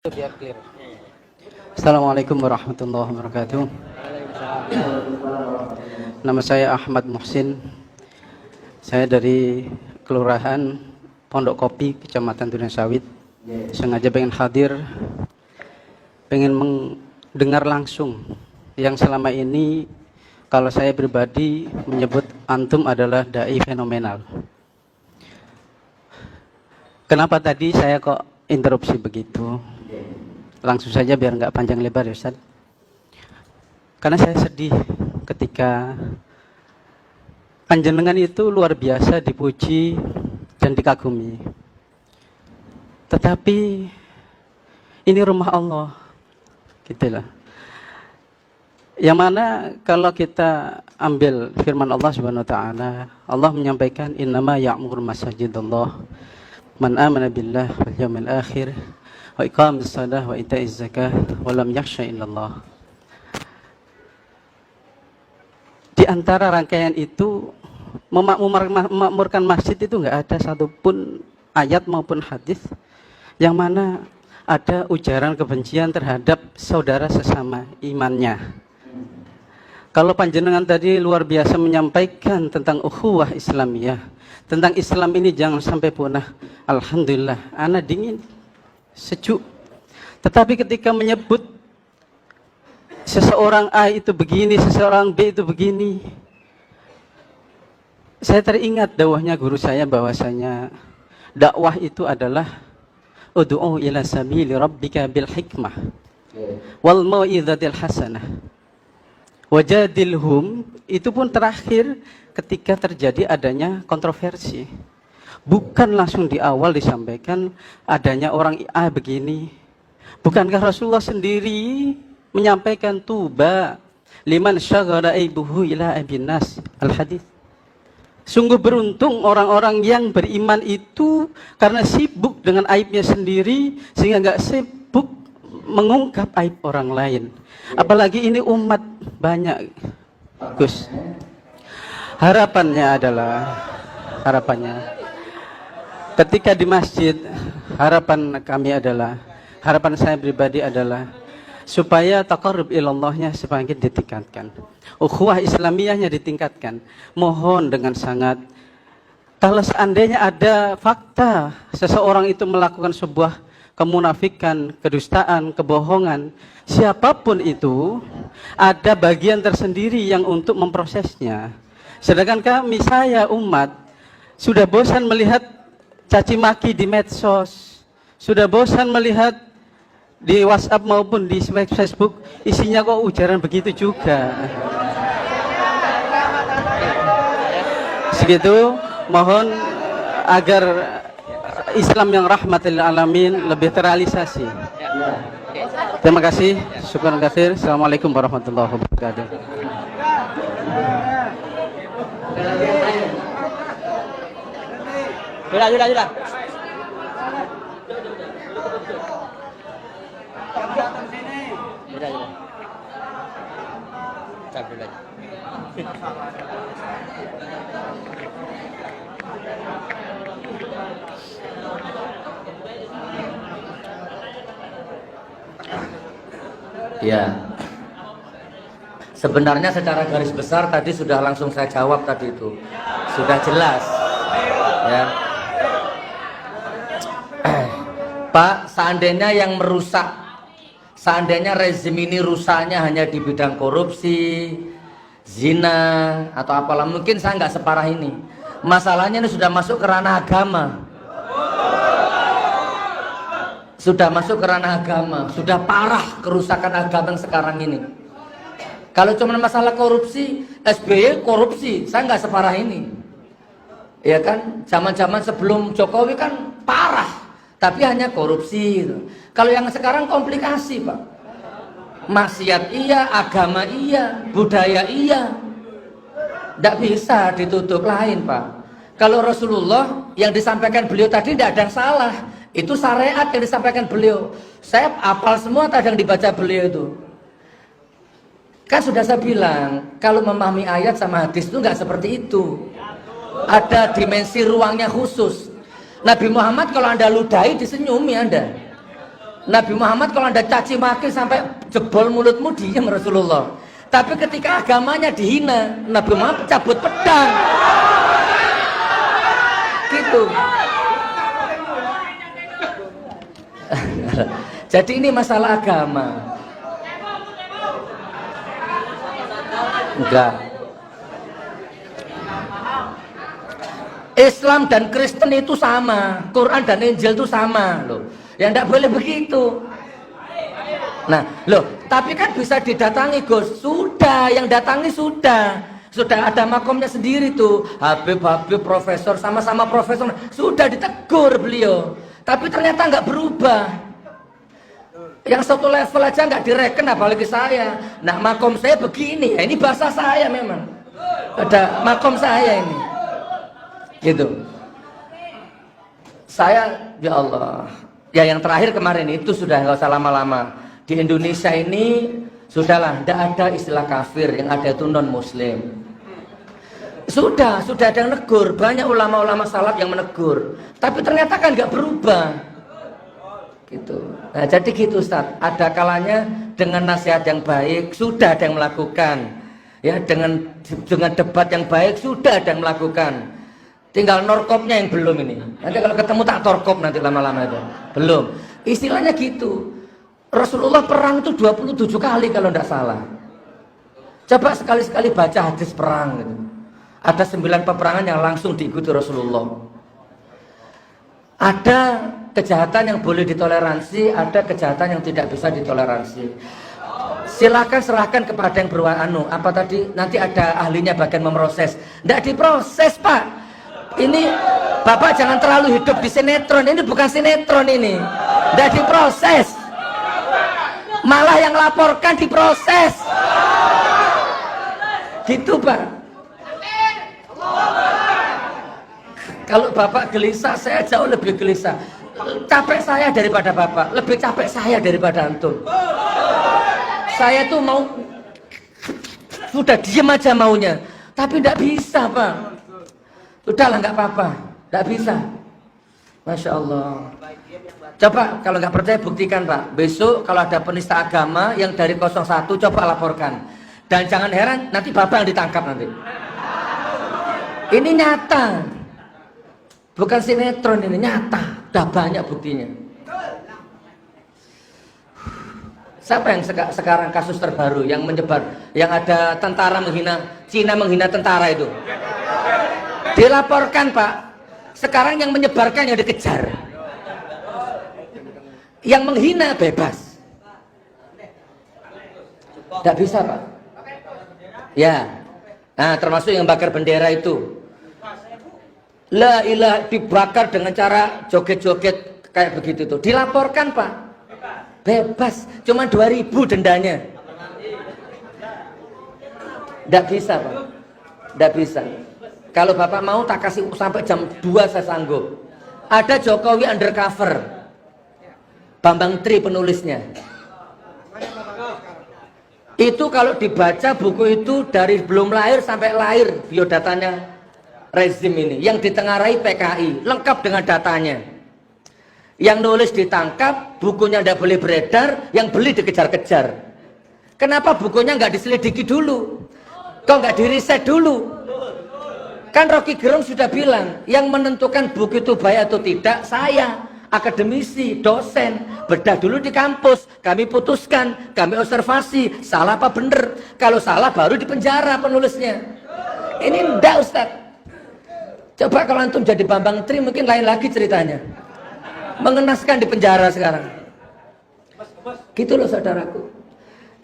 Biar clear. Assalamualaikum warahmatullahi wabarakatuh. Nama saya Ahmad Muhsin. Saya dari Kelurahan Pondok Kopi, Kecamatan Duren Sawit. Sengaja pengen hadir, pengen mendengar langsung yang selama ini kalau saya pribadi menyebut antum adalah dai fenomenal. Kenapa tadi saya kok interupsi begitu? Langsung saja biar nggak panjang lebar ya Ustaz. Karena saya sedih ketika panjenengan itu luar biasa dipuji dan dikagumi. Tetapi ini rumah Allah, gitulah. Yang mana kalau kita ambil firman Allah Subhanahu wa taala, Allah menyampaikan innama ya'muru masajidallah man amana billah wal yawmil akhir wa iqamis shalah wa ita'iz zakah wa lam yakhsha illallah. Di antara rangkaian itu memakmurkan masjid itu enggak ada satupun ayat maupun hadis yang mana ada ujaran kebencian terhadap saudara sesama imannya. Kalau panjenengan tadi luar biasa menyampaikan tentang ukhuwah Islamiyah, tentang Islam ini jangan sampai punah. Alhamdulillah, ana dingin, sejuk. Tetapi ketika menyebut seseorang A itu begini, seseorang B itu begini, saya teringat dakwahnya guru saya bahwasanya dakwah itu adalah ud'u ila sabili rabbika bil hikmah wal mau'izatil hasanah wajadilhum. Itu pun terakhir ketika terjadi adanya kontroversi, bukan langsung di awal disampaikan adanya orang A begini. Bukankah Rasulullah sendiri menyampaikan tuba liman syaghala aibuhu ila aibin nas al-hadits. Sungguh beruntung orang-orang yang beriman itu karena sibuk dengan aibnya sendiri sehingga enggak sibuk mengungkap aib orang lain. Apalagi ini umat banyak, Gus. Harapannya ketika di masjid, harapan saya pribadi adalah supaya taqarrub ilallahnya semakin ditingkatkan, ukhuwah Islamiyahnya ditingkatkan. Mohon dengan sangat, kalau seandainya ada fakta seseorang itu melakukan sebuah kemunafikan, kedustaan, kebohongan, siapapun itu, ada bagian tersendiri yang untuk memprosesnya. Sedangkan kami, saya umat, sudah bosan melihat caci maki di medsos, sudah bosan melihat di WhatsApp maupun di Facebook, isinya kok ujaran begitu juga. Segitu, mohon agar Islam yang rahmatil alamin lebih terrealisasi. Terima kasih. Syukran katsir. Assalamualaikum warahmatullahi wabarakatuh. Sudah. Ya, sebenarnya secara garis besar tadi sudah langsung saya jawab tadi itu, sudah jelas. Ya, Pak, seandainya yang merusak, seandainya rezim ini rusaknya hanya di bidang korupsi, zina atau apalah, mungkin saya nggak separah ini. Masalahnya ini sudah masuk ke ranah agama. Sudah masuk ke ranah agama, sudah parah kerusakan agama yang sekarang ini. Kalau cuma masalah korupsi, SBY korupsi, saya nggak separah ini. Ya kan, zaman-zaman sebelum Jokowi kan parah, tapi hanya korupsi. Kalau yang sekarang komplikasi, Pak. Maksiat iya, agama iya, budaya iya. Tidak bisa ditutup lain, Pak. Kalau Rasulullah yang disampaikan beliau tadi tidak ada yang salah. Itu syariat yang disampaikan beliau. Saya hafal semua tadi yang dibaca beliau itu. Kan sudah saya bilang, kalau memahami ayat sama hadis itu nggak seperti itu. Ada dimensi ruangnya khusus. Nabi Muhammad kalau Anda ludahi disenyumi Anda. Nabi Muhammad kalau Anda caci maki sampai jebol mulutmu, diam Rasulullah. Tapi ketika agamanya dihina, Nabi Muhammad cabut pedang. Gitu. Jadi ini masalah agama. Enggak. Islam dan Kristen itu sama, Quran dan Injil itu sama loh. Ya enggak boleh begitu. Nah, loh, tapi kan bisa didatangi, Gus. Sudah, yang datangi sudah ada makomnya sendiri tuh. Habib profesor, sama-sama profesor, sudah ditegur beliau. Tapi ternyata nggak berubah. Yang satu level aja nggak direken, apalagi saya. Nah, makom saya begini, ya ini bahasa saya memang. Ada makom saya ini. Gitu. Saya, ya Allah. Ya yang terakhir kemarin itu sudah nggak usah lama-lama. Di Indonesia ini sudahlah, tidak ada istilah kafir, yang ada itu non muslim. Sudah ada yang negur, banyak ulama-ulama salaf yang menegur, tapi ternyata kan nggak berubah gitu. Nah jadi gitu Ustaz, ada kalanya dengan nasihat yang baik sudah ada yang melakukan, ya dengan debat yang baik sudah ada yang melakukan, tinggal norkopnya yang belum ini. Nanti kalau ketemu tak torkop nanti lama-lama itu belum, istilahnya gitu. Rasulullah perang itu 27 kali kalau tidak salah. Coba sekali-sekali baca hadis perang gitu. Ada 9 peperangan yang langsung diikuti Rasulullah. Ada kejahatan yang boleh ditoleransi, ada kejahatan yang tidak bisa ditoleransi. Silakan serahkan kepada yang berwanu. Apa tadi? Nanti ada ahlinya bagian memproses. Tidak diproses, Pak. Ini Bapak jangan terlalu hidup di sinetron. Ini bukan sinetron ini. Tidak diproses. Malah yang laporkan diproses. Gitu Pak. Kalau Bapak gelisah, saya jauh lebih gelisah. Capek saya daripada Bapak, lebih capek saya daripada antum. Saya tuh mau sudah diem aja maunya, tapi tidak bisa Pak. Sudahlah nggak apa-apa, tidak bisa. Masya Allah. Coba kalau nggak percaya buktikan Pak. Besok kalau ada penista agama yang dari 01 coba laporkan. Dan jangan heran nanti Bapak yang ditangkap nanti. Ini nyata. Bukan sinetron ini, nyata. Udah banyak buktinya. Siapa yang sekarang kasus terbaru yang menyebar, yang ada tentara menghina, Cina menghina tentara itu? Dilaporkan Pak. Sekarang yang menyebarkan yang dikejar. Yang menghina bebas. Tidak bisa Pak. Ya. Nah termasuk yang bakar bendera itu. La ilaha dibakar dengan cara joget-joget kayak begitu tuh. Dilaporkan Pak. Bebas. Cuma 2.000 dendanya. Tidak bisa Pak. Tidak bisa. Kalau Bapak mau tak kasih sampai jam 2 saya sanggup. Ada Jokowi undercover. Bambang Tri penulisnya. Itu kalau dibaca buku itu dari belum lahir sampai lahir biodatanya rezim ini. Yang ditengarai PKI, lengkap dengan datanya. Yang nulis ditangkap, bukunya tidak boleh beredar, yang beli dikejar-kejar. Kenapa bukunya nggak diselidiki dulu? Kok nggak diriset dulu? Kan Rocky Gerung sudah bilang, yang menentukan buku itu baik atau tidak saya. Akademisi, dosen, bedah dulu di kampus, kami putuskan, kami observasi, salah apa bener. Kalau salah baru dipenjara penulisnya. Ini enggak Ustaz. Coba kalau antum jadi Bambang Tri mungkin lain lagi ceritanya. Mengenaskan di penjara sekarang. Gitu loh saudaraku.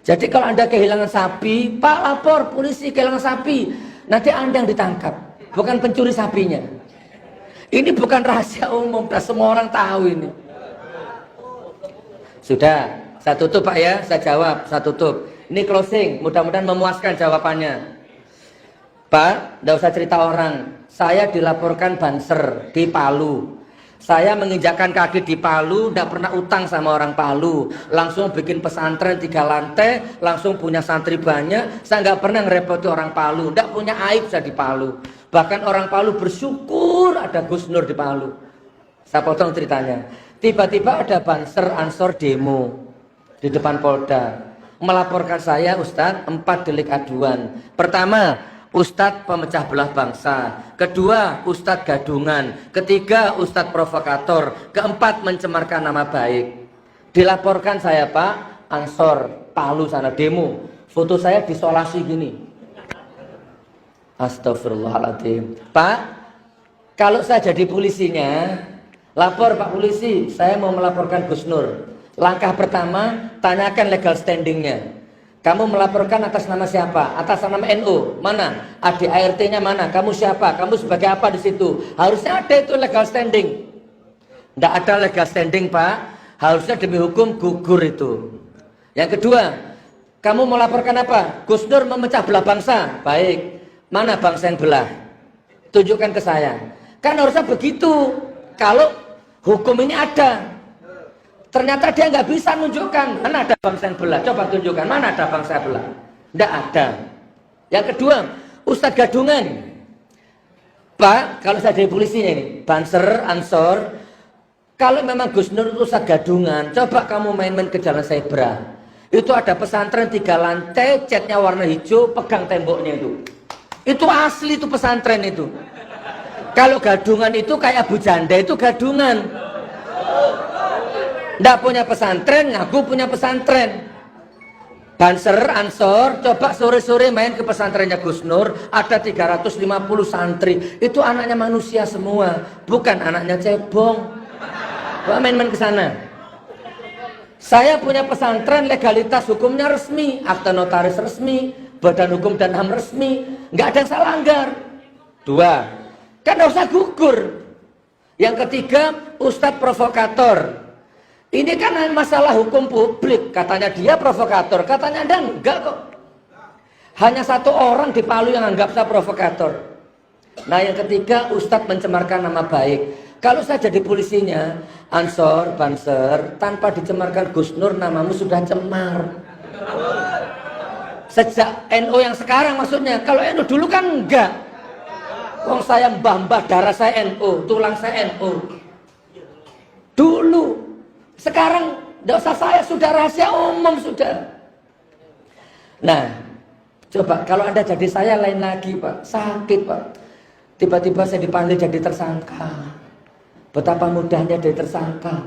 Jadi kalau Anda kehilangan sapi, Pak lapor polisi kehilangan sapi, nanti Anda yang ditangkap, bukan pencuri sapinya. Ini bukan rahasia umum, semua orang tahu ini. Sudah, saya tutup Pak ya, saya jawab, saya tutup. Ini closing, mudah-mudahan memuaskan jawabannya. Pak, tidak usah cerita orang. Saya dilaporkan banser di Palu. Saya menginjakkan kaki di Palu, tidak pernah utang sama orang Palu. Langsung bikin pesantren 3 lantai, langsung punya santri banyak. Saya nggak pernah ngerepoti orang Palu, tidak punya aib saya di Palu. Bahkan orang Palu bersyukur ada Gus Nur di Palu. Saya potong ceritanya. Tiba-tiba ada Banser Ansor demo di depan Polda, melaporkan saya, Ustadz, 4 delik aduan. Pertama, Ustadz pemecah belah bangsa. Kedua, Ustadz gadungan. Ketiga, Ustadz provokator. Keempat, mencemarkan nama baik. Dilaporkan saya, Pak, Ansor, Palu sana demo. Foto saya disolasi gini. Astagfirullahaladzim. Pak, kalau saya jadi polisinya, lapor Pak polisi, saya mau melaporkan Gus Nur. Langkah pertama, tanyakan legal standingnya. Kamu melaporkan atas nama siapa? Atas nama NU. Mana? ADART-nya mana? Kamu siapa? Kamu sebagai apa di situ? Harusnya ada itu legal standing. Tidak ada legal standing, Pak. Harusnya demi hukum gugur itu. Yang kedua, kamu melaporkan apa? Gus Nur memecah belah bangsa. Baik. Mana bangsa yang belah? Tunjukkan ke saya. Kan harusnya begitu. Kalau hukum ini ada, ternyata dia nggak bisa nunjukkan mana ada bangsa yang belah. Coba tunjukkan mana ada bangsa yang belah. Nggak ada. Yang kedua, Ustadz gadungan. Pak, kalau saya jadi polisinya ini, Banser, Ansor, kalau memang Gus Nur itu Ustadz gadungan, coba kamu main-main ke Jalan Zebra. Itu ada pesantren 3 lantai, catnya warna hijau, pegang temboknya itu. Itu asli itu pesantren itu. Kalau gadungan itu kayak Bu Janda itu gadungan. Nggak punya pesantren, ngaku punya pesantren. Banser, Ansor, coba sore-sore main ke pesantrennya Gus Nur, ada 350 santri. Itu anaknya manusia semua, bukan anaknya cebong. Coba main-main ke sana. Saya punya pesantren, legalitas hukumnya resmi, akta notaris resmi, badan hukum dan HAM resmi, nggak ada yang salah langgar. 2. Kan nggak usah gugur. Yang ketiga, Ustadz provokator. Ini kan masalah hukum publik. Katanya dia provokator, katanya Anda enggak kok. Hanya 1 orang di Palu yang anggap saya provokator. Nah yang ketiga, Ustadz mencemarkan nama baik. Kalau saya jadi polisinya, Ansor, Banser, tanpa dicemarkan Gus Nur, namamu sudah cemar. Sejak NU yang sekarang maksudnya. Kalau NU dulu kan enggak. Wong saya mbah-mbah darah saya NU, tulang saya NU. Dulu. Sekarang enggak usah saya, sudah rahasia umum sudah. Nah, coba kalau Anda jadi saya lain lagi, Pak. Sakit, Pak. Tiba-tiba saya dipanggil jadi tersangka. Betapa mudahnya jadi tersangka.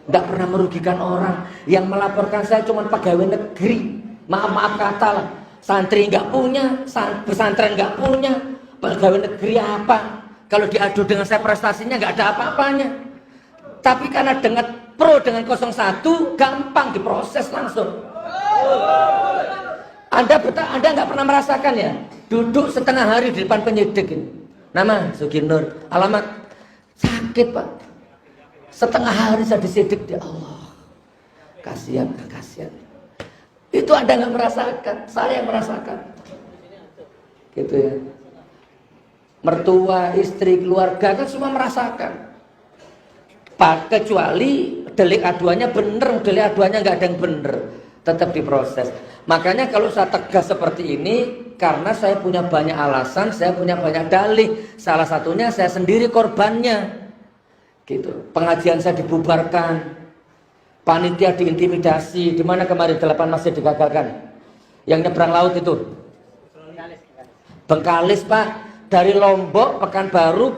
Enggak pernah merugikan orang. Yang melaporkan saya cuma pegawai negeri. Maaf-maaf kata lah. Santri enggak punya, pesantren enggak punya. Pegawai negeri apa? Kalau diadu dengan saya prestasinya nggak ada apa-apanya. Tapi karena dengan pro dengan 01 gampang diproses langsung. Anda nggak pernah merasakan ya? Duduk setengah hari di depan penyidik ini. Nama Suginur, alamat, sakit Pak. Setengah hari saya disidik, ya Allah. Kasihan. Itu Anda nggak merasakan, saya yang merasakan. Gitu ya. Mertua, istri, keluarga kan semua merasakan. Pak, kecuali delik aduannya bener, delik aduannya nggak ada yang bener, tetap diproses. Makanya kalau saya tegas seperti ini, karena saya punya banyak alasan, saya punya banyak dalih. Salah satunya saya sendiri korbannya. Gitu. Pengajian saya dibubarkan, panitia diintimidasi. Di mana kemarin 8 masjid digagalkan? Yang nyebrang laut itu, Bengkalis Pak. Dari Lombok, Pekanbaru,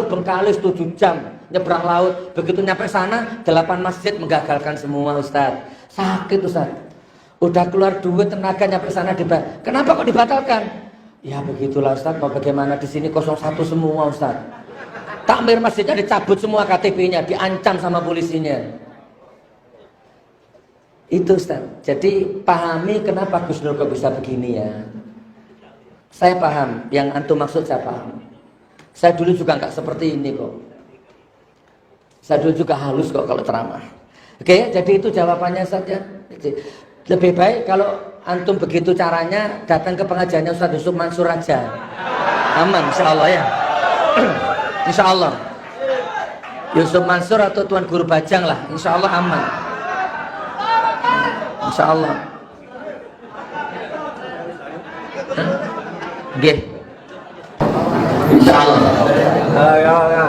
Bengkalis 7 jam nyebrang laut. Begitu nyampe sana, 8 masjid menggagalkan semua Ustadz. Sakit Ustadz. Udah keluar duit, tenaga nyampe sana dibatalkan. Kenapa kok dibatalkan? Ya begitulah Ustadz, mau bagaimana di sini 01 semua Ustadz. Takmir masjidnya dicabut semua KTP-nya, diancam sama polisinya. Itu Ustadz. Jadi pahami kenapa Gus Nur kok bisa begini ya. Saya paham, yang antum maksud saya paham. Saya dulu juga nggak seperti ini kok. Saya dulu juga halus kok kalau ceramah. Oke, jadi itu jawabannya saja. Lebih baik kalau antum begitu caranya datang ke pengajiannya Ustaz Yusuf Mansur aja. Aman, insya Allah ya. Insya Allah. Yusuf Mansur atau Tuan Guru Bajang lah, insya Allah aman. Insya Allah. Nggih. Insyaallah. Ya.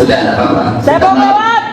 Sudah tidak apa-apa. Saya mau lewat.